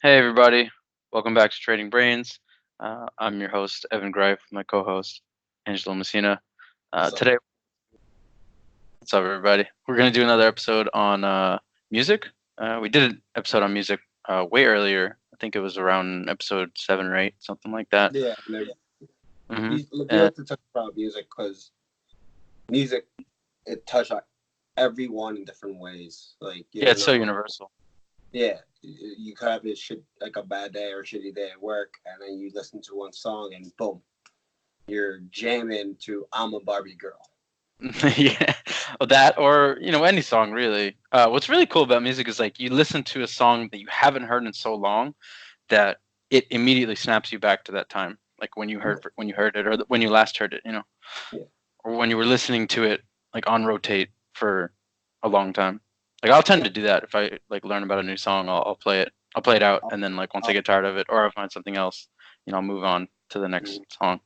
Hey everybody, welcome back to Trading Brains. I'm your host Evan Greif, with my co-host Angelo Messina. So Today, what's up everybody? We're gonna do another episode on music. We did an episode on music way earlier. I think it was around episode 7 or 8, something like that. yeah, hmm we like to talk about music because music it touched on everyone in different ways. Like you yeah, don't it's so know, universal. yeah, you could have a shit like a bad day or a shitty day at work, and then you listen to one song and boom, you're jamming to "I'm a Barbie Girl." Yeah, or that, or any song really. What's really cool about music is like you listen to a song that you haven't heard in so long that it immediately snaps you back to that time, like Yeah, when you heard it, or when you last heard it, yeah, or when you were listening to it like on rotate for a long time. Like I'll tend yeah. to do that if I like learn about a new song. I'll play it. I'll play it out, Uh, and then like once I uh, get tired of it, or I find something else, I'll move on to the next mhm. song.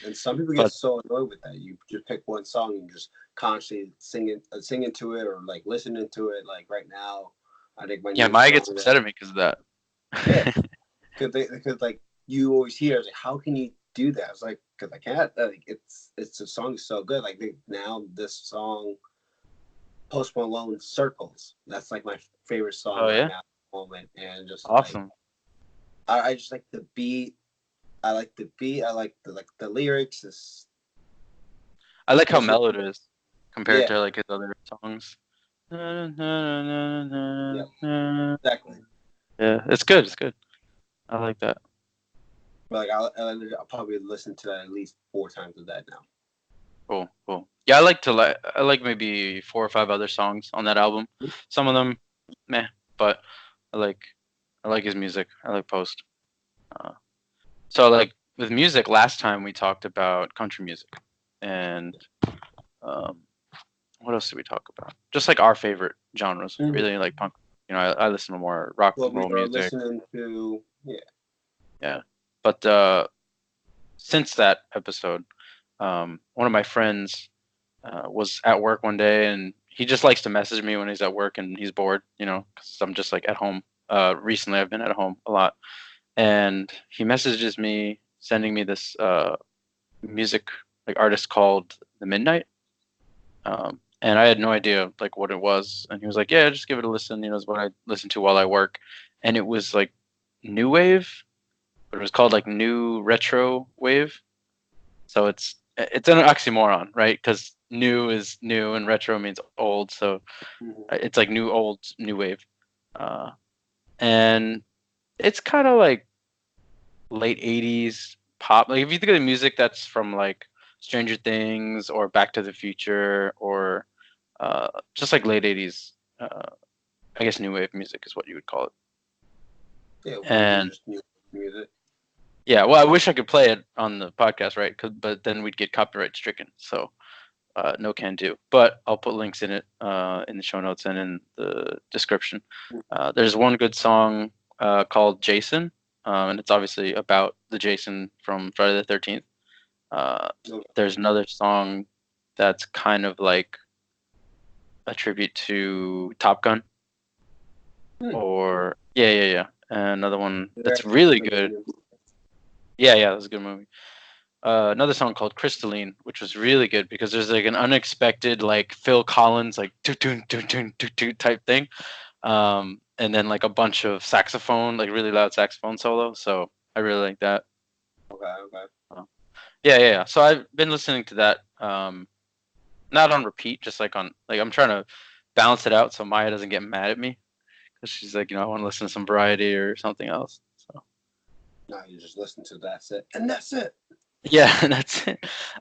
And some people get But so annoyed with that. You just pick one song and just constantly singing to it, or like listening to it. Like right now, I think my yeah, newest Maya song gets that upset at me because of that. yeah, because like you always hear it's like how can you do that? It's like because I can't. Like it's the song is so good. Like now this song Post Malone Circles. That's like my favorite song Oh right yeah, now at the moment, and just like awesome. I just like the beat. I like the beat. I like the lyrics. I like how It's mellow it is compared yeah, to like his other songs. yeah, exactly. Yeah, it's good. It's good. I like that. But like I'll probably listen to that at least 4 times a day now. Cool, cool. Yeah, I like maybe 4 or 5 other songs on that album. Some of them, meh, but I like I like his music. I like Post. Uh, so like with music, last time we talked about country music, and um, what else did we talk about? Just like our favorite genres. Mhm. Really like punk. I listen to more rock What and we roll are music. listening to, yeah. Yeah, but since that episode, one of my friends was at work one day, and he just likes to message me when he's at work and he's bored, because I'm just like at home. Recently, I've been at home a lot, and he messages me, sending me this music like artist called The Midnight, and I had no idea like what it was, and he was like, "Yeah, just give it a listen. It's what I listen to while I work," and it was like new wave, but it was called like new retro wave. So it's an oxymoron, right? Because new is new and retro means old. So Mhm. it's like new old new wave, uh, and it's kind of like late '80s pop. Like if you think of the music that's from like Stranger Things or Back to the Future or just like late '80s, I guess new wave music is what you would call it. Yeah, which is And just music. yeah, well, I wish I could play it on the podcast, right? But then we'd get copyright stricken. So no can do. But I'll put links in the show notes and in the description. There's one good song called Jason, and it's obviously about the Jason from Friday the 13th. Uh, Okay. there's another song that's kind of like a tribute to Top Gun, Hmm. or yeah. And another one Yeah, that's really a good good. movie. Yeah, that was a good movie. Another song called Crystalline, which was really good because there's like an unexpected like Phil Collins like toot toot toot toot toot toot type thing, and then like a bunch of saxophone, like really loud saxophone solo. So I really like that. Okay, okay. Uh, yeah. So I've been listening to that, not on repeat, just like on like I'm trying to balance it out so Maya doesn't get mad at me because she's like, I want to listen to some variety or something else. So. Now you just listen to that's it, and that's it. Yeah, that's it.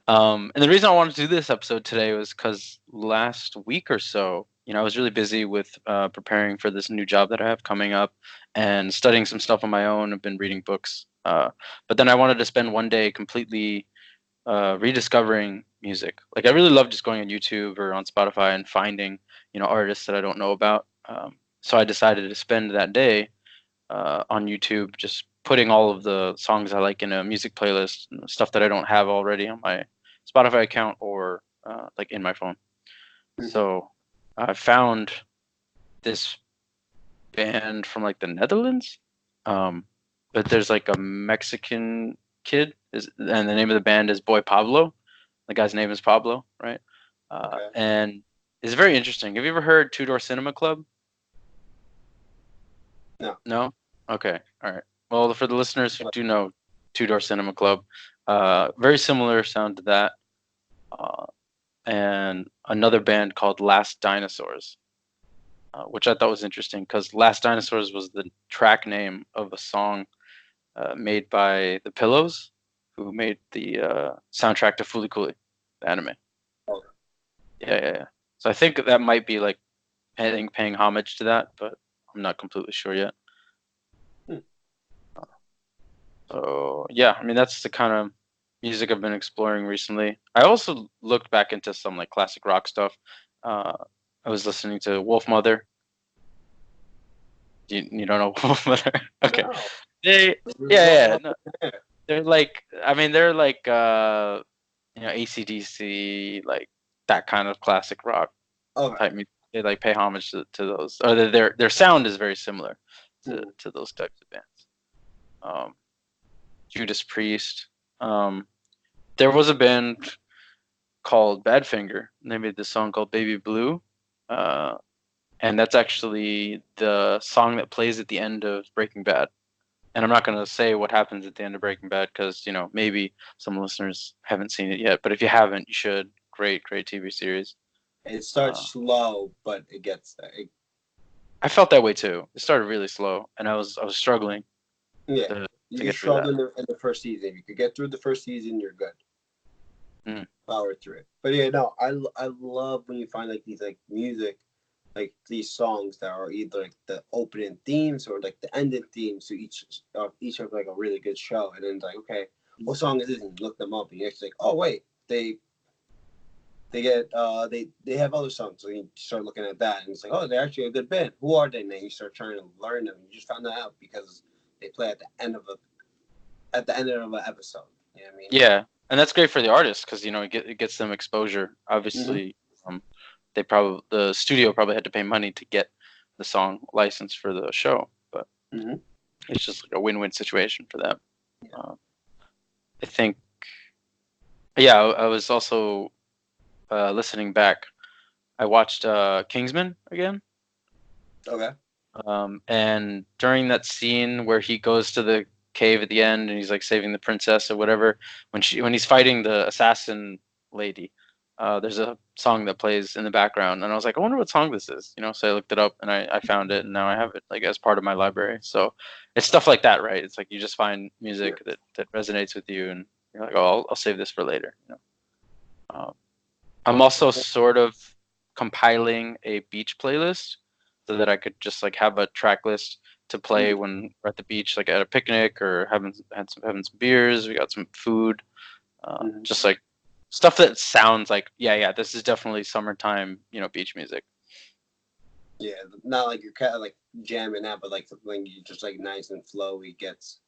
And the reason I wanted to do this episode today was because last week or so, I was really busy with preparing for this new job that I have coming up and studying some stuff on my own. I've been reading books. But then I wanted to spend one day completely rediscovering music. Like I really love just going on YouTube or on Spotify and finding, artists that I don't know about. So I decided to spend that day on YouTube, just putting all of the songs I like in a music playlist, stuff that I don't have already on my Spotify account or like in my phone. Mhm. So I found this band from like the Netherlands. But there's like a Mexican kid, and the name of the band is Boy Pablo. The guy's name is Pablo, right? Okay. And it's very interesting. Have you ever heard Two Door Cinema Club? No. No? Okay. All right. Well, for the listeners who do know Two Door Cinema Club, very similar sound to that. Uh, and another band called Last Dinosaurs, which I thought was interesting because Last Dinosaurs was the track name of a song made by the Pillows, who made the soundtrack to Fooly Cooly, the anime. Okay. Yeah. So I think that might be like paying homage to that, but I'm not completely sure yet. So yeah, I mean that's the kind of music I've been exploring recently. I also looked back into some like classic rock stuff. Uh, I was listening to Wolf Mother. You don't know Wolf Mother? Okay. No. They yeah. No, they're like I mean they're like AC/DC, like that kind of classic rock Okay. type music. They like pay homage to those, or their sound is very similar to those types of bands. Um, Judas Priest. There was a band called Badfinger. They made this song called Baby Blue, uh, and that's actually the song that plays at the end of Breaking Bad. And I'm not going to say what happens at the end of Breaking Bad because maybe some listeners haven't seen it yet. But if you haven't, you should. Great TV series. It starts slow, but it gets there. I felt that way too. It started really slow, and I was struggling. Yeah, to you get through struggle that. in the first season. If you could get through the first season, you're good. Power through it. But yeah, no, I love when you find like these like music, like these songs that are either like the opening themes or like the ending themes to each of like a really good show. And then it's like, okay, what song is this? And you look them up, and you're actually like, oh wait, they have other songs. So you start looking at that, and it's like, oh, they're actually a good band. Who are they? And then you start trying to learn them. You just found that out because they play at the end of an episode. You know what I mean? Yeah, and that's great for the artist because it gets them exposure. Obviously, the studio probably had to pay money to get the song licensed for the show, but it's just like a win-win situation for them. Yeah. I think. Yeah, I was also listening back. I watched Kingsman again. Okay. And during that scene where he goes to the cave at the end and he's like saving the princess or whatever, when he's fighting the assassin lady, there's a song that plays in the background, and I was like, I wonder what song this is, So I looked it up and I found it, and now I have it like as part of my library. So it's stuff like that, right? It's like you just find music that resonates with you, and you're like, oh, I'll save this for later. I'm also sort of compiling a beach playlist so that I could just like have a track list to play when we're at the beach, like at a picnic or having some beers. We got some food, just like stuff that sounds like this is definitely summertime, beach music. Yeah, not like you're kind of like jamming out, but like when you just like nice and flowy gets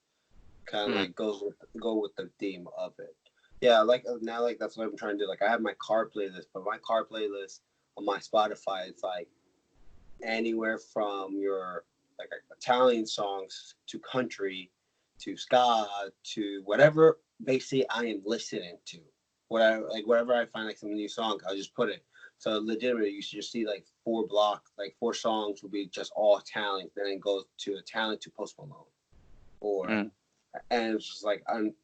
kind of like go with the theme of it. Yeah, like now like that's what I'm trying to do. Like I have my car playlist, but my car playlist on my Spotify it's like anywhere from your like Italian songs to country to ska to whatever basically I am listening to. Whatever I find like some new song, I'll just put it. So legitimately, you should just see like four songs will be just all Italian. Then it goes to Italian to Post Malone, or and it's just like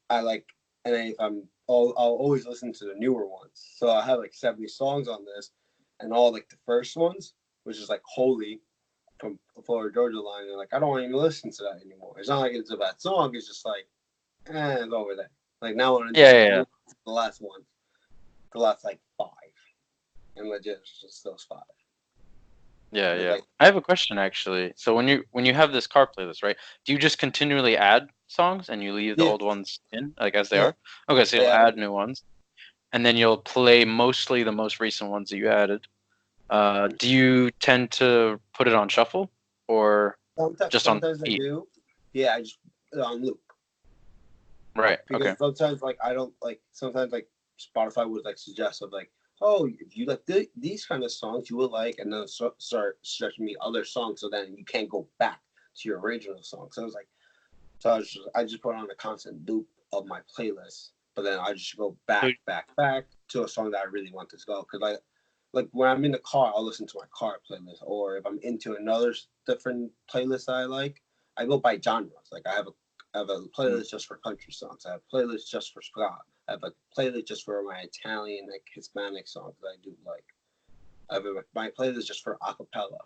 I like, and then if I'll always listen to the newer ones. So I have like 70 songs on this, and all like the first ones, which is like Holy from Florida Georgia Line, and like I don't even listen to that anymore. It's not like it's a bad song. It's just like, it's over there. Like now I want to do the last one, the last like 5, and legit it's just those 5. Yeah. Like, I have a question actually. So when you have this car playlist, right? Do you just continually add songs and you leave the old ones in, like as they are? Okay, so you'll add new ones, and then you'll play mostly the most recent ones that you added. Do you tend to put it on shuffle or just on sometimes I do. Yeah, I just put it on loop. Right. Because sometimes like I don't like sometimes like Spotify would like suggest of like, oh, if you like these kind of songs you would like, and then start stretching me other songs so then you can't go back to your original song. So I was like, So I just put on a constant loop of my playlist, but then I just go So, back to a song that I really want to go. Cause like when I'm in the car, I'll listen to my car playlist, or if I'm into another different playlist that I like, I go by genres. Like I have a playlist just for country songs. I have a playlist just for ska. I have a playlist just for my Italian, like Hispanic songs that I do like. I have my playlist just for acapella.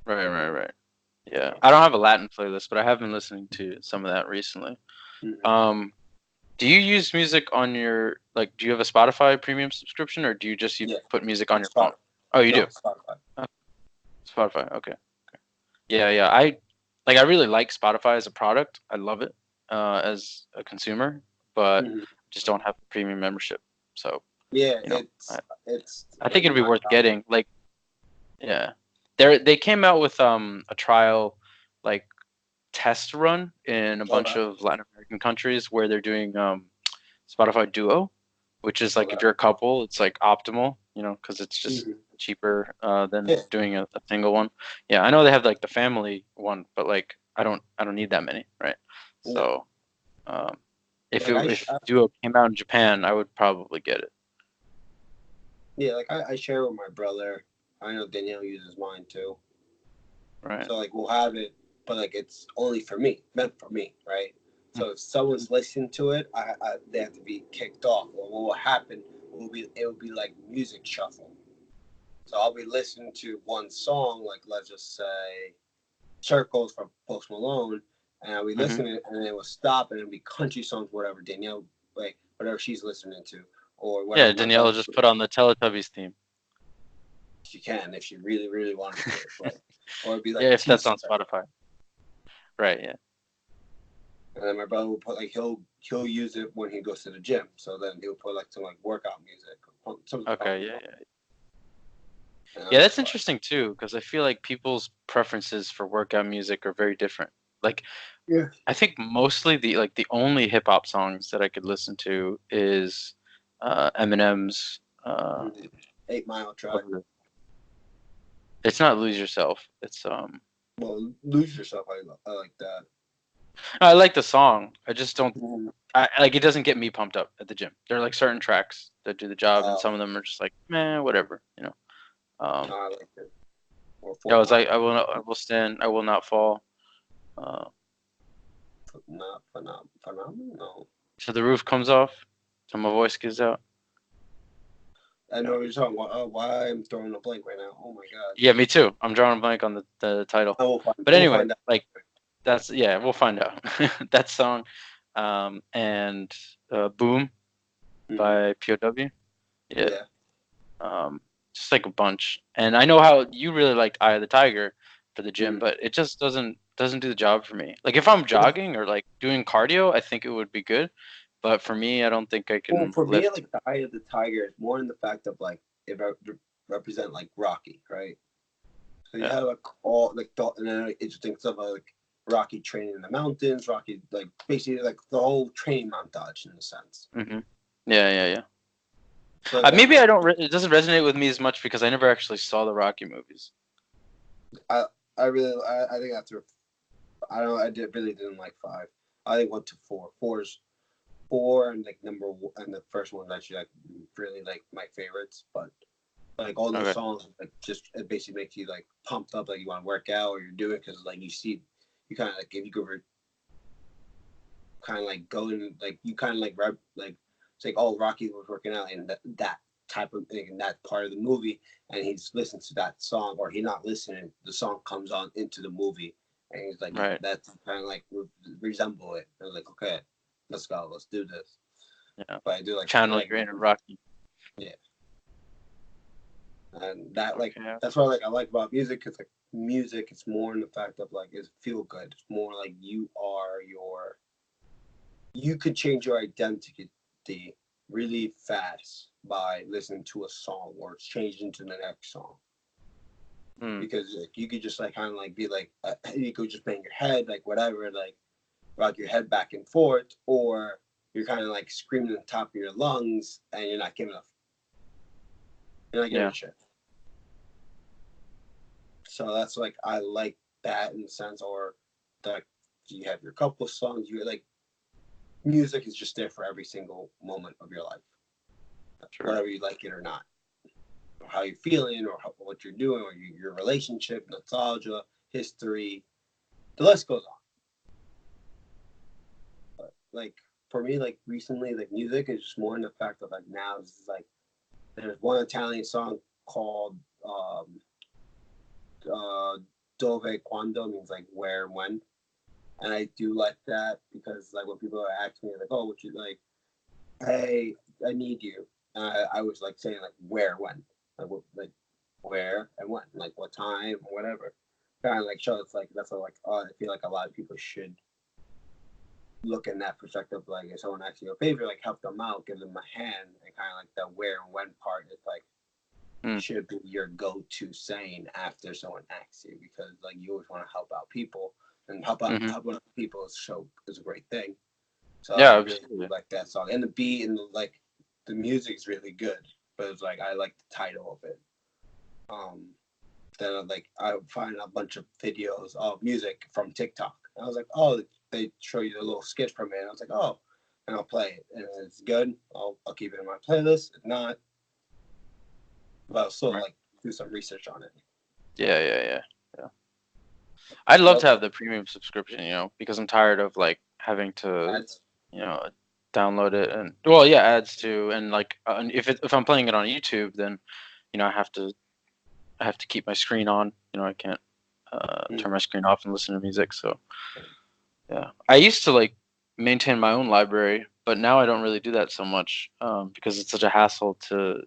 right. Yeah, I don't have a Latin playlist, but I have been listening to some of that recently. Mm-hmm. Um, do you use music on your like? Do you have a Spotify premium subscription, or do you just Yeah, put music on your phone? Spotify. Oh, you do. No, Spotify. Uh, Spotify. Okay. Yeah. I really like Spotify as a product. I love it as a consumer, but Mm-hmm. just don't have the premium membership. So Yeah, you know, I, it's I think like it'd be worth $9. getting. Like, yeah, they came out with a trial like test run in a bunch Okay. of Latin American countries where they're doing Spotify Duo, which is like if Okay. you're a couple, it's like optimal, because it's just Mm-hmm. cheaper than Yeah. doing a single one. Yeah, I know they have like the family one, but like I don't need that many, right? Yeah. So um, if Like it if Duo came out in Japan, I would probably get it. yeah, like I share with my brother. I know Danielle uses mine too. Right. So like we'll have it, but like it's only for me, meant for me, right? So if someone's listening to it, they have to be kicked off. Or what will happen it will be like music shuffle. So I'll be listening to one song, like let's just say Circles from Post Malone, and I'll be Mm-hmm. listening, and then it will stop, and it'll be country songs, whatever Danielle, like whatever she's listening to, or Yeah, whatever my Danielle brother. just put on the Teletubbies theme. She can if she really, really wanted to, like, or it'd be Yeah, like if that's on T-Star. Spotify. Right. Yeah. And then my brother will put like he'll use it when he goes to the gym. So then he'll put like some like workout music, some Okay. Yeah. and Yeah, I'm that's just like, interesting too, because I feel like people's preferences for workout music are very different. Like, yeah, I think mostly the only hip hop songs that I could listen to is Eminem's. 8 Mile What track. is it? It's not Lose Yourself. It's Well, lose yourself. I like that. I like the song. I just don't. Mm-hmm. I like it. Doesn't get me pumped up at the gym. There are like certain tracks that do the job, and Uh, some of them are just like, man, whatever. no, I like it. Or Yeah, I Four was like, Mile. I will stand. I will not fall. Uh, Not phenomenal. No. till the roof comes off. Till my voice gives out. I know what you're talking about. Why I'm throwing a blank right now. Oh my god. Yeah, me too. I'm drawing a blank on the title. I will find. But We'll anyway, find out. like that's yeah, we'll find out. That song, and Boom Mm-hmm. by POW. Yeah, Yeah. um, just like a bunch. And I know how you really liked Eye of the Tiger for the gym, Mm-hmm. but it just doesn't do the job for me. Like if I'm jogging or like doing cardio, I think it would be good. But for me, I don't think I Well, can for me, lift. like the Eye of the Tiger is more in the fact of like it represent like Rocky, right? So you Yeah. have like all like and then like, interesting stuff like Rocky training in the mountains, Rocky like basically like the whole training montage in a sense. Hmm. Yeah. So like, Maybe I don't. It doesn't resonate with me as much because I never actually saw the Rocky movies. I really I think after I don't really didn't like 5. I think 1 to 4. Four and like number one, and the first one actually like really like my favorites, but like all those Okay. songs like just it basically makes you like pumped up like you want to work out or you're doing because like you kind of like if you go kind of like going like you kind of like it's like oh Rocky was working out and that type of thing in that part of the movie and he's listening to that song or he not listening the song comes on into the movie and he's like Right. that's kind of like resemble it and like okay let's do this Yeah. but I do Channel like your inner Rocky. yeah and that like Okay. that's what I like about music because like music it's more in the fact of like it's feel good it's more like you could change your identity really fast by listening to a song or change into the next song Mm. because like, you could just like kind of like be like you could just bang your head like whatever like rock your head back and forth or you're kind of like screaming at the top of your lungs and you're not giving Yeah. a shit. So that's like I like that in the sense, or the you have your couple songs. You're like, music is just there for every single moment of your life, Sure. whether you like it or not, or how you're feeling, or what you're doing, or your relationship, nostalgia, history. The list goes on. But like for me, like recently, like music is just more in the fact of like now it's like there's one Italian song called Dove Quando, means like where and when. And I do like that because like when people are asking me like, oh, what you like, hey, I need you. I was like saying like where, when, like what, like where and when, like what time or whatever. Kind of like show it's like that's like I feel like a lot of people should look in that perspective. Like if someone asks you a favor, like help them out, give them a hand, and kind of like the where and when part is like should be your go-to saying after someone asks you, because like you always want to help out people, and helping out people is a great thing. So Yeah, I really absolutely. like that song, and the beat and the music's really good. But it's like I like the title of it. Then like I find a bunch of videos of music from TikTok. And I was like, oh, they show you a little skit from it. And I was like, oh, and I'll play it, and if it's good, I'll keep it in my playlist. If not, but I'll still like do some research on it. Yeah. I'd love to Yep. have the premium subscription, because I'm tired of like having to, Ads. download it, and well, yeah, ads too, and like if I'm playing it on YouTube, then I have to keep my screen on. I can't turn my screen off and listen to music. So yeah, I used to like maintain my own library, but now I don't really do that so much because it's such a hassle to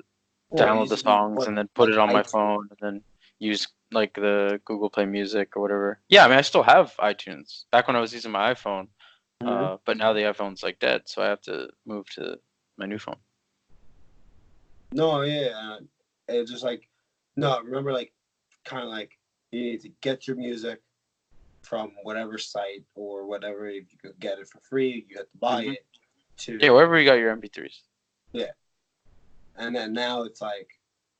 Well, it download used the to be songs what, and then put like it on my iTunes. phone and then use like the Google Play Music or whatever. Yeah, I mean I still have iTunes back when I was using my iPhone, but now the iPhone's like dead, so I have to move to my new phone. No, yeah, it's just like no. Remember, like kind of like you need to get your music from whatever site or whatever. If you could get it for free, you have to buy it. Yeah, wherever you got your MP3s. Yeah, and then now it's like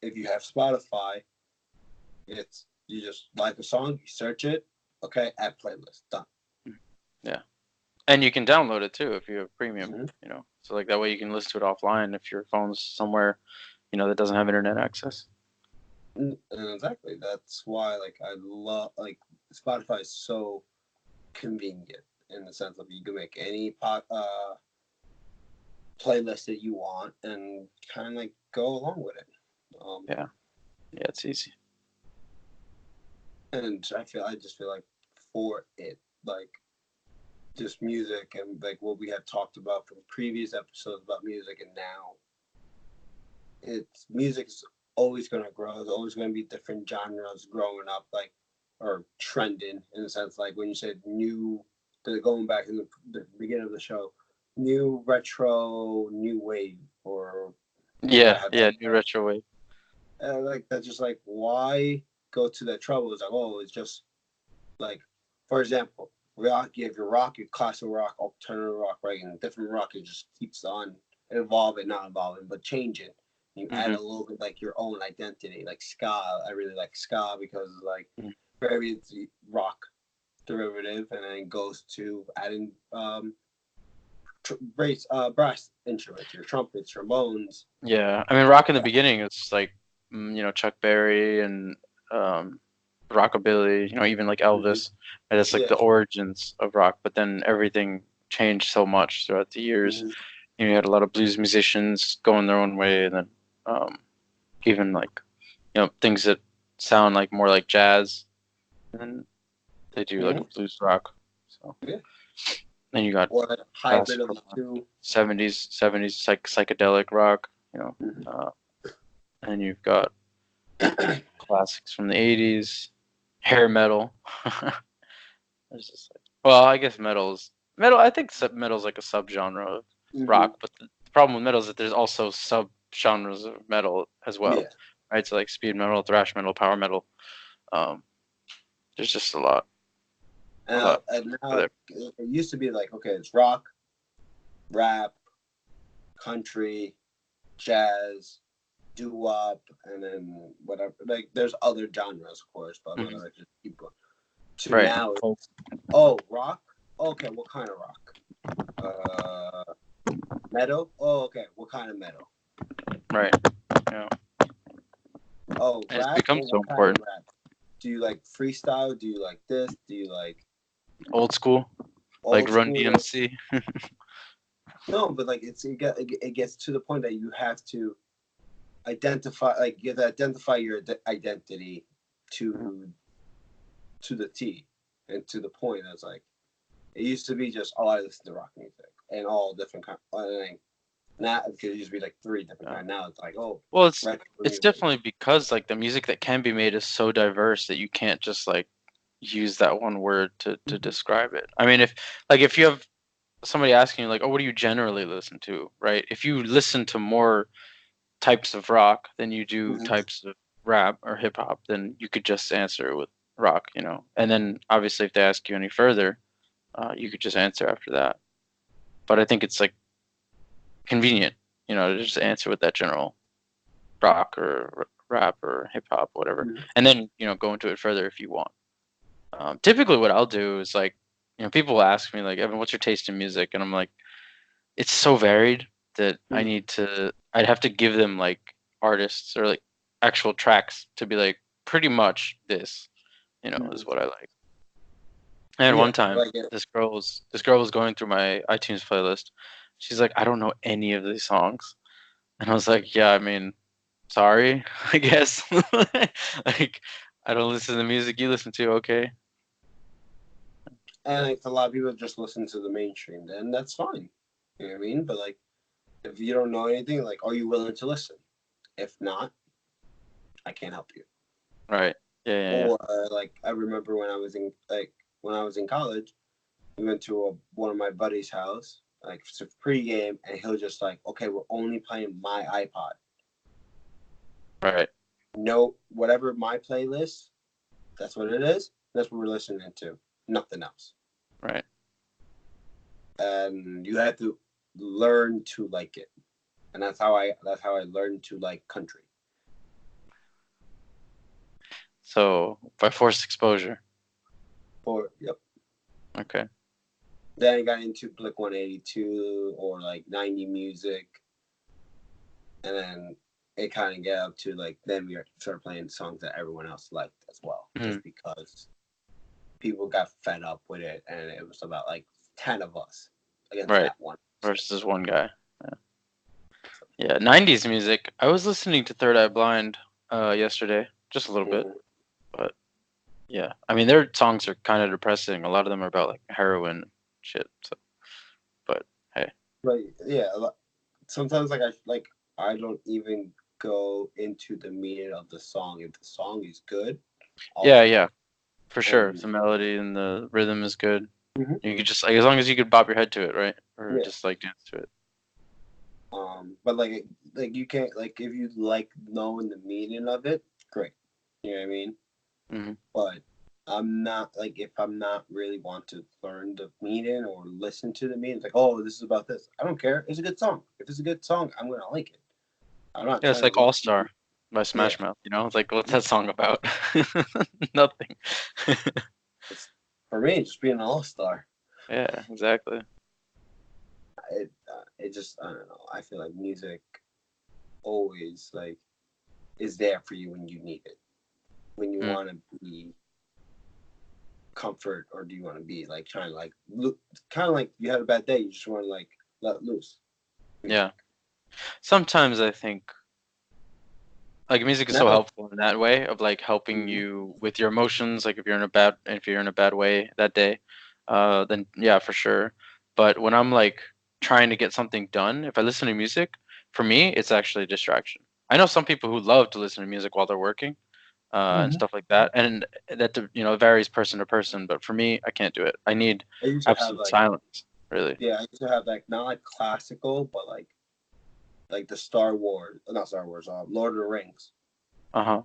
if you have Spotify, it's you just like a song, you search it, okay, add playlist, done. Yeah, and you can download it too if you have premium. So like that way you can listen to it offline if your phone's somewhere that doesn't have internet access. And exactly, that's why like I love like Spotify is so convenient in the sense of you can make any playlist that you want and kind of like go along with it. Yeah, it's easy. And I just feel like for it, like just music and like what we have talked about from previous episodes about music, and now it's music's always going to grow. There's always going to be different genres growing up, like or trending in the sense like when you said new, going back in the beginning of the show, new retro, new wave, or Yeah, new retro wave. like that's just like why go to that trouble? It's like it's just like for example, rock. You have your rock, your classical rock, alternative rock, right? And different rock it just keeps on evolving, not evolving, but changing. You add a little bit like your own identity, like ska. I really like ska because like very rock derivative, and then it goes to adding brass instruments, your trumpets, trombones. Yeah, I mean rock in the beginning is like Chuck Berry and rockabilly, even like Elvis. And it's like the origins of rock, but then everything changed so much throughout the years. You had a lot of blues musicians going their own way, and then even like things that sound like more like jazz, and they do like a blues rock. So then you got or a hybrid of the two. 70s psychedelic rock, and you've got classics from the 80s, hair metal. It's just like, well, I guess metal. I think metal's like a subgenre of rock, but the problem with metal is that there's also subgenres of metal as well, right? So like speed metal, thrash metal, power metal. There's just a lot. And now it used to be like, okay, it's rock, rap, country, jazz, doo-wop, and then whatever. Like, there's other genres, of course, but I'm gonna just keep going. To now, it's, rock, Okay, what kind of rock? Metal? Oh, okay. What kind of metal? Right. Yeah. Oh, And it's rap? become Well, so what kind of important. rap? Do you like freestyle? Do you like this? Do you like Old school, like old Run school? Like DMC. no, but like it gets to the point that you have to identify, like you have to identify your identity to the T and to the point. That's like it used to be just all I listen to rock music and all different kind. Like, now it used to be like three different Yeah. kinds. Now it's like oh, Well, it's retro it's music. definitely because like the music that can be made is so diverse that you can't just like use that one word to Mhm. describe it. I mean, if you have somebody asking you like, "Oh, what do you generally listen to?" Right? If you listen to more types of rock than you do Mhm. types of rap or hip hop, then you could just answer with rock, you know. And then obviously, if they ask you any further, you could just answer after that. But I think it's like convenient, you know, to just answer with that general rock or rap or hip hop, whatever, Mhm. and then you know go into it further if you want. Typically, what I'll do is like, you know, people will ask me like, Evan, what's your taste in music? And I'm like, it's so varied that Mhm. I'd have to give them like artists or like actual tracks to be like, pretty much this, you know, is Mhm. what I like. And Yeah, one time, like it. this girl was going through my iTunes playlist. She's like, I don't know any of these songs, and I was like, yeah, I mean, sorry, I guess. Like, I don't listen to the music you listen to. Okay. And like a lot of people just listen to the mainstream, then that's fine. You know what I mean? But like, if you don't know anything, like, are you willing to listen? If not, I can't help you. Right. Yeah. Yeah. Yeah. Or like, I remember when I was in college, we went to one of my buddy's house, like for pregame, and he'll just like, okay, we're only playing my iPod. Right. No, whatever my playlist, that's what it is. That's what we're listening to. Nothing else. Right. And you have to learn to like it. And that's how I learned to like country. So by forced exposure. Or yep. Okay. Then I got into Blink 182 or like 90 music, and then it kind of get up to like then we started playing songs that everyone else liked as well, Hmm. just because people got fed up with it, and it was about like 10 of us against Right. that one person. Versus one guy. Yeah. 90s music. I was listening to Third Eye Blind yesterday, just a little bit, Mhm. but yeah. I mean, their songs are kind of depressing. A lot of them are about like heroin shit. So, but hey. But yeah, sometimes I don't even go into the meaning of the song. If the song is good, I'll Yeah. listen. Yeah. For sure. If And the melody and the rhythm is good, mhm. you could just like as long as you could bob your head to it, right? Or Yeah. just like dance to it. But like you can't like if you like knowing the meaning of it, great. You know what I mean? Hmm. But I'm not like if I'm not really want to learn the meaning or listen to the meaning, it's like, oh, this is about this. I don't care. It's a good song. If it's a good song, I'm gonna like it. I'm not Yeah, it's trying to like learn. All Star by Yeah. Smash Mouth. You know, it's like what's that song about? Nothing. It's for me just being an all-star. Yeah, exactly. It just I don't know. I feel like music always like is there for you when you need it. When you Mm, want to be comfort, or do you want to be like trying to like kind of like you had a bad day, you just want to like let loose yeah. music. Sometimes I think like music is so Now helpful in that way of like helping mhm. you with your emotions. Like if you're in a bad way that day, then yeah, for sure. But when I'm like trying to get something done, if I listen to music, for me, it's actually a distraction. I know some people who love to listen to music while they're working, and Mhm. stuff like that. And you know, varies person to person. But for me, I can't do it. I need I used to have absolute like silence, really. yeah, I used to have like not like classical, but like the Star Wars, not Star Wars, Lord of the Rings, Uh huh.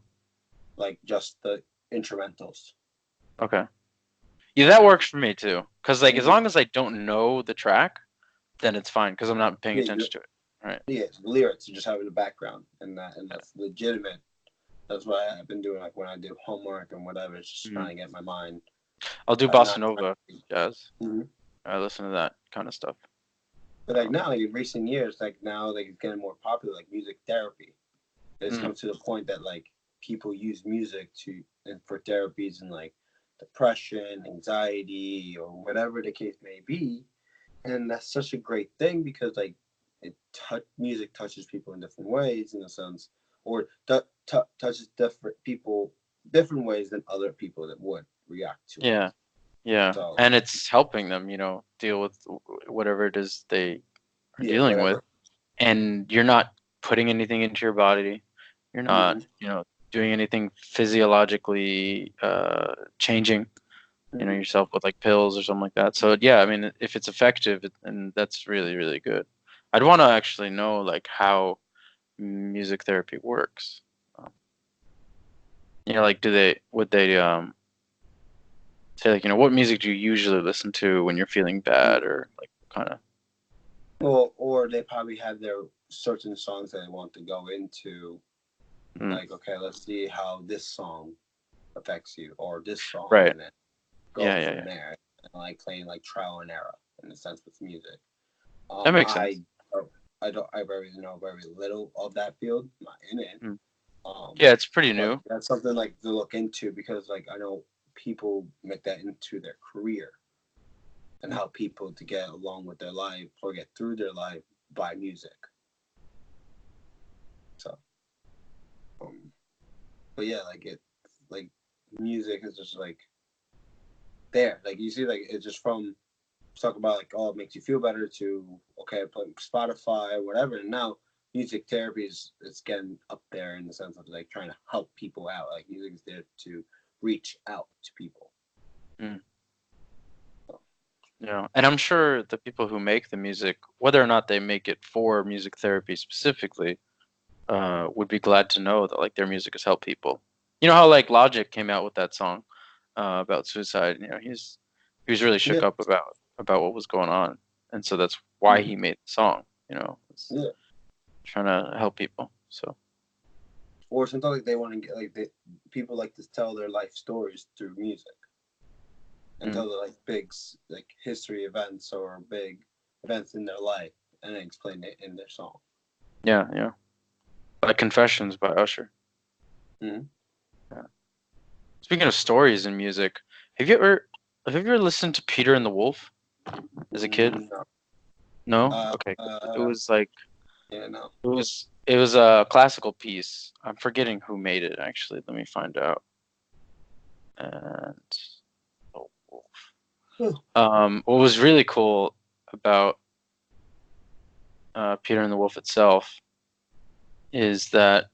like just the instrumentals. Okay. Yeah, that works for me too. Cause like as Mhm. long as I don't know the track, then it's fine. Cause I'm not paying Yeah, you, attention to it. Right. yeah, lyrics you just have in the background, and that's legitimate. That's what I've been doing. Like when I do homework and whatever, it's just Mhm. trying to get my mind. I'll do I'm bossa not trying nova to. jazz. Mhm. I listen to that kind of stuff. But like now, like in recent years, like now, like it's getting more popular, like music therapy. It's Mm, come to the point that like people use music to and for therapies and like depression, anxiety, or whatever the case may be. And that's such a great thing because like music touches people in different ways in a sense, or touches different people different ways than other people that would react to it. yeah, yeah, So and it's helping them, deal with whatever it is they are yeah, dealing with, whatever. and you're not putting anything into your body. You're not, Hmm. doing anything physiologically changing, Hmm. yourself with like pills or something like that. So yeah, I mean, if it's effective, and that's really, really good. I'd want to actually know like how music therapy works. Um, like would they say like, what music do you usually listen to when you're feeling bad, or like kind of. Well, or they probably have their certain songs that they want to go into. Mm, Like, okay, let's see how this song affects you, or this song, right. and then Yeah, go yeah, from yeah. there. And like playing like trial and error in a sense with music. That makes sense. I don't I very know very little of that field, not in it. Mm. Um, Yeah, it's pretty but new. that's something like to look into because like I know people make that into their career and Mm. help people to get along with their life or get through their life by music. So, um, but yeah, like music is just like there. Like you see, like it's just from talk about like oh it makes you feel better to okay put Spotify whatever, and now music therapy is it's getting up there in the sense of like trying to help people out. Like music is there to reach out to people. Mm. And I'm sure the people who make the music, whether or not they make it for music therapy specifically, would be glad to know that like their music has helped people. You know how like Logic came out with that song about suicide. He was really shook Yeah, up about what was going on, and so that's why he made the song. It's yeah. trying to help people. So Or sometimes like they want to get like people like to tell their life stories through music and mm, tell the like big like history events or big events in their life and then explain it in their song. yeah, yeah, like Confessions by Usher. Mm-hmm. Yeah. Speaking of stories in music, have you ever have you ever listened to Peter and the Wolf as a kid? No. No? Uh, Okay, 'cause it uh, was like yeah, no. it was a classical piece. I'm forgetting who made it actually. Let me find out. And oh, what was really cool about Peter and the Wolf itself is that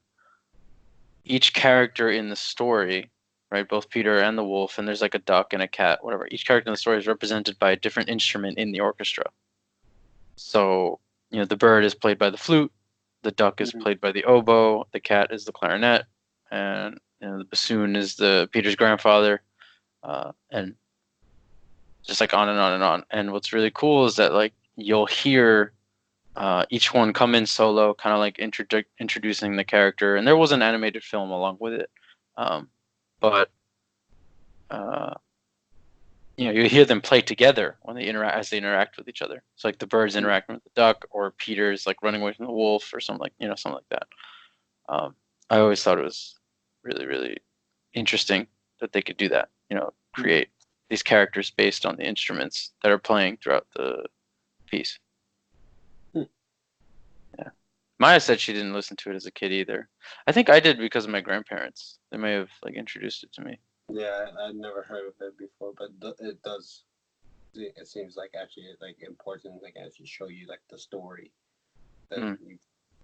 each character in the story, right, both Peter and the wolf, and there's like a duck and a cat, whatever. Each character in the story is represented by a different instrument in the orchestra. So, the bird is played by the flute, the duck is Mm-hmm. played by the oboe, the cat is the clarinet, and the bassoon is the Peter's grandfather, and just like on and on and on. And what's really cool is that like you'll hear each one come in solo, kind of like introducing the character. And there was an animated film along with it, um, but uh, you hear them play together when they interact as they interact with each other. It's like the bird's interacting with the duck, or Peter's like running away from the wolf, or something like that. I always thought it was really, really interesting that they could do that. Create these characters based on the instruments that are playing throughout the piece. Yeah. Maya said she didn't listen to it as a kid either. I think I did because of my grandparents. They may have like introduced it to me. Yeah, I'd never heard of it before, but it does. It seems like actually like important, like actually show you like the story that Mm. you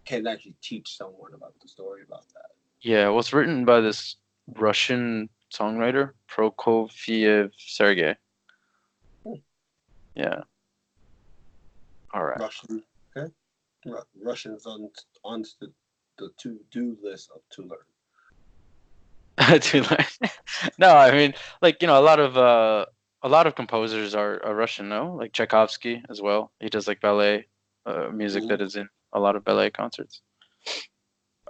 can actually teach someone about the story about that. Yeah, it was written by this Russian songwriter, Prokofiev Sergei. Hmm. Yeah. All right. Russian, okay. Russians on the to do list of to learn. To learn. No, I mean, like, a lot of composers are Russian, no? Like Tchaikovsky as well. He does like ballet music Mm-hmm. that is in a lot of ballet concerts.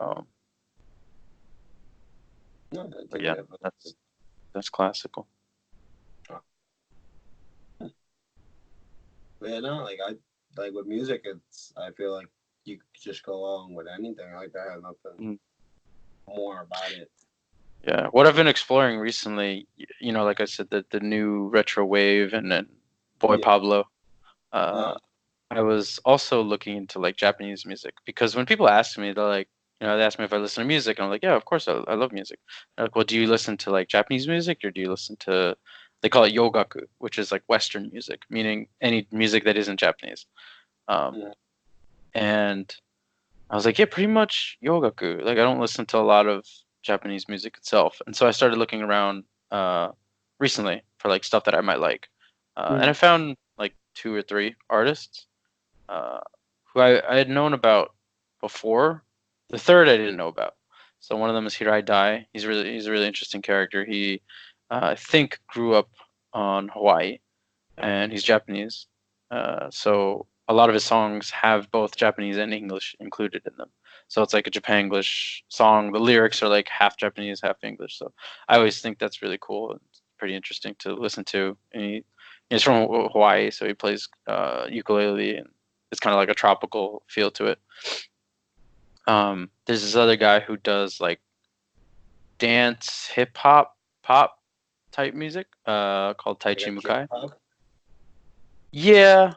Um, No, but yeah, that's classical. oh, yeah, no, like I like with music, it's I feel like you could just go along with anything. Like I have nothing Mm. more about it. Yeah, what I've been exploring recently, like I said, the new retro wave and then Boy Yeah. Pablo. Uh, I was also looking into like Japanese music because when people ask me, they're like, they ask me if I listen to music, and I'm like, yeah, of course, I love music. They're like, well, do you listen to like Japanese music or do you listen to, they call it yogaku, which is like Western music, meaning any music that isn't Japanese. Um, yeah. and I was like, yeah, pretty much yogaku. Like, I don't listen to a lot of Japanese music itself, and so I started looking around recently for like stuff that I might like, and I Mm. found like two or three artists uh, who I had known about before. The third I didn't know about. So one of them is Hirai Dai. He's a really interesting character. He I think grew up on Hawaii, and he's Japanese. So a lot of his songs have both Japanese and English included in them. So it's like a Japanglish song. The lyrics are like half Japanese, half English. So I always think that's really cool. It's pretty interesting to listen to. And he's from Hawaii, so he plays ukulele, and it's kind of like a tropical feel to it. There's this other guy who does like dance, hip hop, pop type music, called Like a Taichi Mukai. J-pop. Yeah,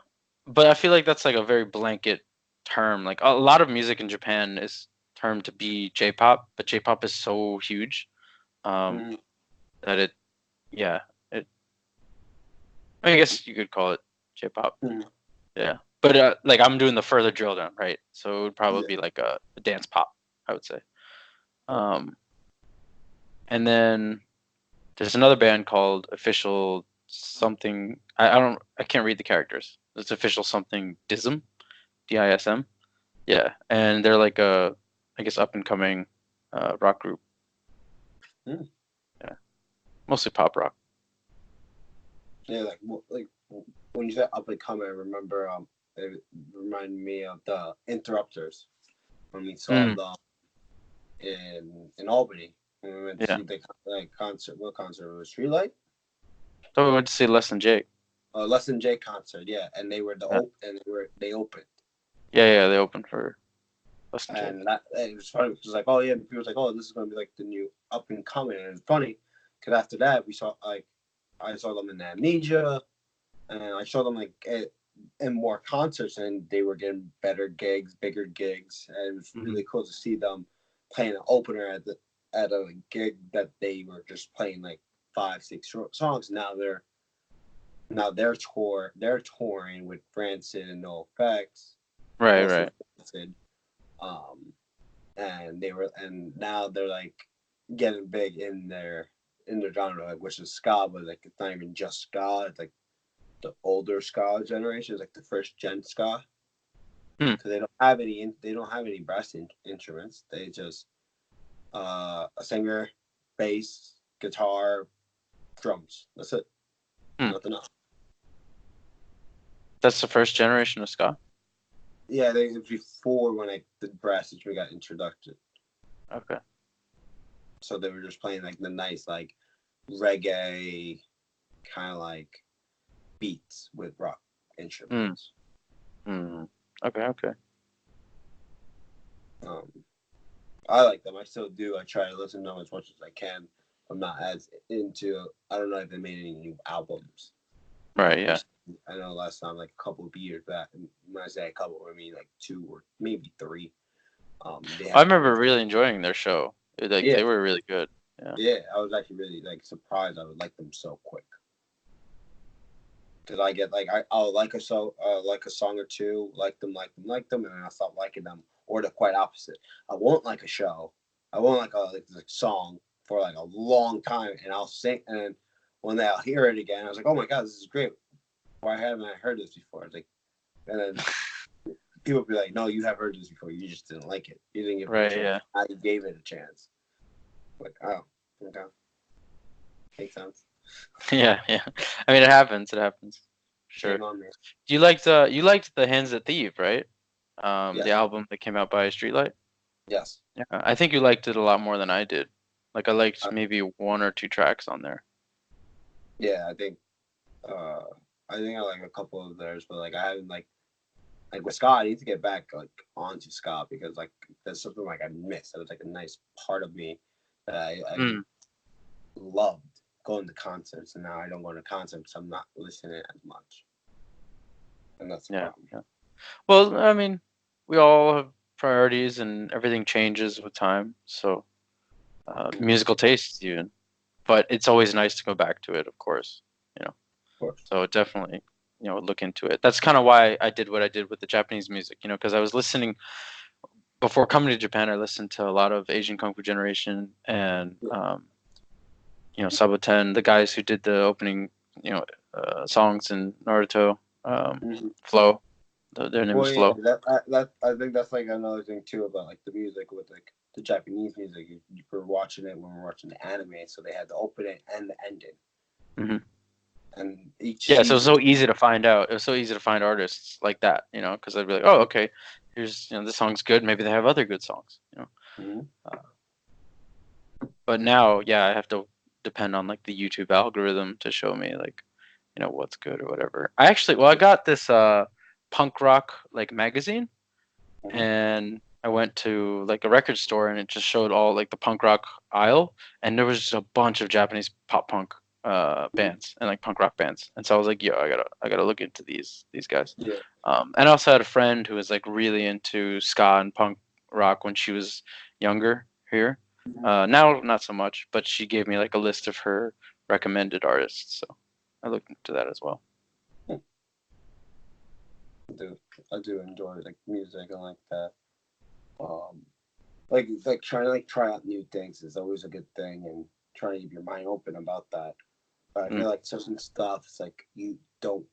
but I feel like that's like a very blanket term. Like a lot of music in Japan is termed to be J-pop, but J-pop is so huge, um, Mm. that yeah, it. I guess you could call it J-pop. Mm. Yeah, but like I'm doing the further drill down, right? So it would probably Yeah. be like a dance pop, I would say. Okay. Um, and then there's another band called Official something. I can't read the characters. It's Official something Dism, DISM. Yeah, and they're like I guess up and coming rock group. Mm. Yeah, mostly pop rock. Yeah, like when you said up and coming, I remember it reminded me of the Interrupters when we saw Mm, them in Albany when we went to yeah. see the like concert. What concert? It was Streetlight. So we went to see Less Than Jake. Lesson J concert, yeah, and they were Yeah, they opened, yeah. They opened for Less Than Jake. and that it was funny. It was like, oh yeah, people was like, oh, this is gonna be like the new up and coming, and it's funny because after that we saw like I saw them in Amnesia, and I saw them like in more concerts, and they were getting better gigs, bigger gigs, and it was Hmm. really cool to see them playing an opener at a gig that they were just playing like 5, 6 short songs. They're touring with Branson and No Effects, Right, mostly right. Branson, um, and now they're like getting big in their genre, like, which is ska, but like it's not even just ska. It's like the older ska generation, is like the first gen ska, Hmm. because they don't have any brass instruments. They just a singer, bass, guitar, drums. That's it. Hmm. Nothing else. That's the first generation of ska. Yeah, they before when the brass instrument got introduced. Okay. So they were just playing like the nice like reggae kind of like beats with rock Hmm. instruments. Hmm. Okay. Okay. Um, I like them. I still do. I try to listen to them as much as I can. I'm not as into. I don't know if they made any new albums. Right. Yeah. Recently. I know last time, like a couple of years back. And when I say a couple, I mean like 2 or maybe 3. They I had. remember really enjoying their show. Like Yeah, they were really good. Yeah. yeah. I was actually really like surprised. I would like them so quick. Because I get I'll like a song or two, like them, and then I stop liking them, or the quite opposite. I won't like a show, I won't like a song for like a long time, and I'll sing, and then one day I'll hear it again. I was like, oh my god, this is great. Why haven't I heard this before? It's like, and then people be like, no, you have heard this before. You just didn't like it. You didn't give it a Right. chance. Yeah. I gave it a chance. Like, oh, okay, makes sense. Yeah. Yeah. I mean, it happens. It happens. Sure. Shame on me. You liked the Hands That Thieve, right? The Yes, album that came out by Streetlight. yes. Yeah, I think you liked it a lot more than I did. Like I liked Uh, maybe one or two tracks on there. yeah, I think. I think I like a couple of theirs, but like I haven't like with Scott. I need to get back like onto Scott because like there's something like I missed. That was like a nice part of me that I Mm, loved going to concerts, and now I don't go to concerts. I'm not listening as much, and that's the yeah, problem. yeah. Well, I mean, we all have priorities, and everything changes with time. So, Yeah, musical tastes even, but it's always nice to go back to it, of course. You know, of course. so definitely, look into it. That's kind of why I did what I did with the Japanese music. Because I was listening before coming to Japan. I listened to a lot of Asian Kung Fu Generation and Yeah. Saboten, the guys who did the opening, songs in Naruto. Mm-hmm. Flow. Their name Well, is yeah, Flow. that I think that's like another thing too about like the music with like the Japanese music. You were watching it when we were watching the anime, so they had the opening and the ending, Hmm. and each Yeah, so it was season. so easy to find out. It was so easy to find artists like that, because I'd be like, oh, okay, here's, this song's good. Maybe they have other good songs. Mm-hmm. Uh, but now, yeah, I have to depend on like the YouTube algorithm to show me like, what's good or whatever. I got this punk rock like magazine, Mm-hmm. and I went to like a record store, and it just showed all like the punk rock aisle, and there was just a bunch of Japanese pop punk bands and like punk rock bands. And so I was like, yo, I gotta look into these guys. Yeah. And I also had a friend who was like really into ska and punk rock when she was younger here. Mm-hmm. Now not so much, but she gave me like a list of her recommended artists, so I looked into that as well. I do enjoy like music and like that. Um, like trying to like try out new things is always a good thing, and trying to keep your mind open about that. But I Mm. feel like certain stuff it's like you don't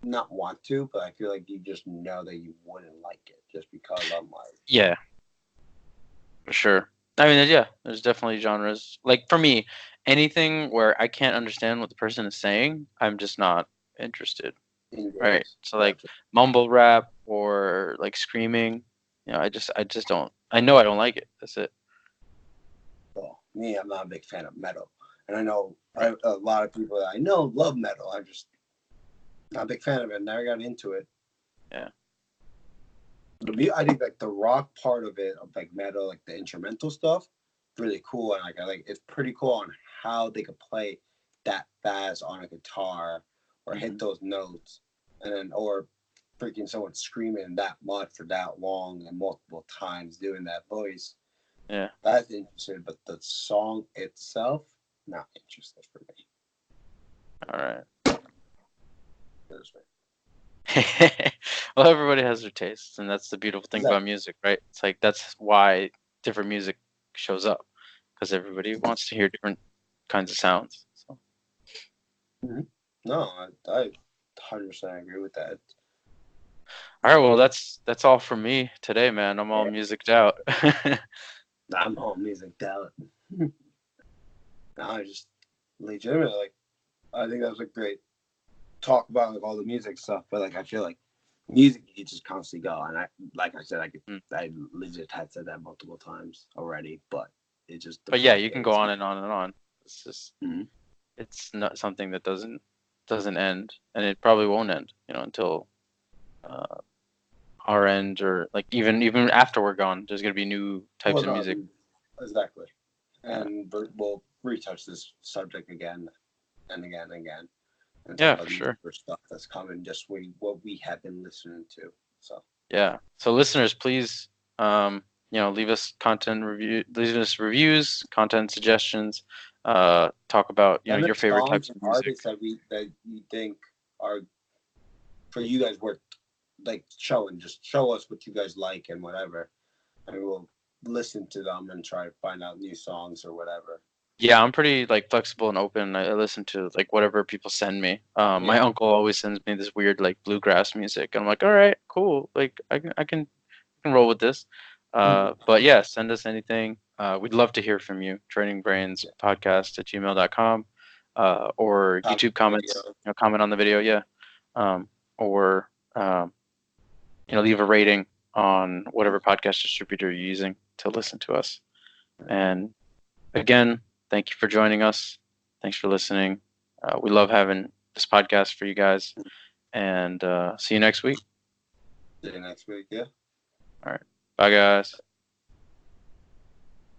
not want to, but I feel like you just know that you wouldn't like it just because I'm like, Yeah, for sure. I mean, yeah, there's definitely genres. Like for me, anything where I can't understand what the person is saying, I'm just not interested. Right. engaged. So like Gotcha. mumble rap or like screaming, I just don't. I know I don't like it. That's it. Well, me, I'm not a big fan of metal, and I know a lot of people that I know love metal. I'm just not a big fan of it. Never got into it. Yeah. I think like the rock part of it, of like metal, like the instrumental stuff, really cool, and like I like it's pretty cool on how they could play that fast on a guitar or Hmm. hit those notes, and then or freaking someone screaming that much for that long and multiple times doing that voice. Yeah. That's interesting, but the song itself, not interested for me. All right. That's right. Well, everybody has their tastes, and that's the beautiful thing about Exactly. music, right? It's like that's why different music shows up, because everybody wants to hear different kinds of sounds. So, Mm-hmm. No, I 100% agree with that. all right. Well, that's all from me today, man. I'm all Yeah, musiced out. I'm all music talent. No, I just legitimately like. I think that was a great talk about like all the music stuff, but like I feel like music you could just constantly go, and like I said, Mm. I legit had said that multiple times already, but it just But yeah, depends you what can go it's. on and on and on. It's just Mm-hmm. it's not something that doesn't end, and it probably won't end, until uh, our end, or like even after we're gone. There's gonna be new Well, types of no, music. exactly. Yeah, And we'll retouch this subject again and again and again, and talk yeah, about for the sure. deeper stuff that's coming. Just what we have been listening to. So Yeah. So listeners, please, leave us leave us reviews, content suggestions. Talk about send your us favorite songs types and of music. artists that you think are for you guys worth like showing. Just show us what you guys like and whatever, and we'll listen to them and try to find out new songs or whatever. Yeah, I'm pretty like flexible and open. I listen to like whatever people send me. My Yeah. uncle always sends me this weird like bluegrass music. I'm like, all right, cool. Like I can roll with this. Mhm. But yeah, send us anything. We'd love to hear from you. Yeah. trainingbrainspodcast@gmail.com, or Comment YouTube on the comments. video. Comment on the video. Yeah. Or leave a rating on whatever podcast distributor you're using to listen to us. And again, thank you for joining us. Thanks for listening. We love having this podcast for you guys, and see you next week. See you next week. Yeah. All right, bye guys.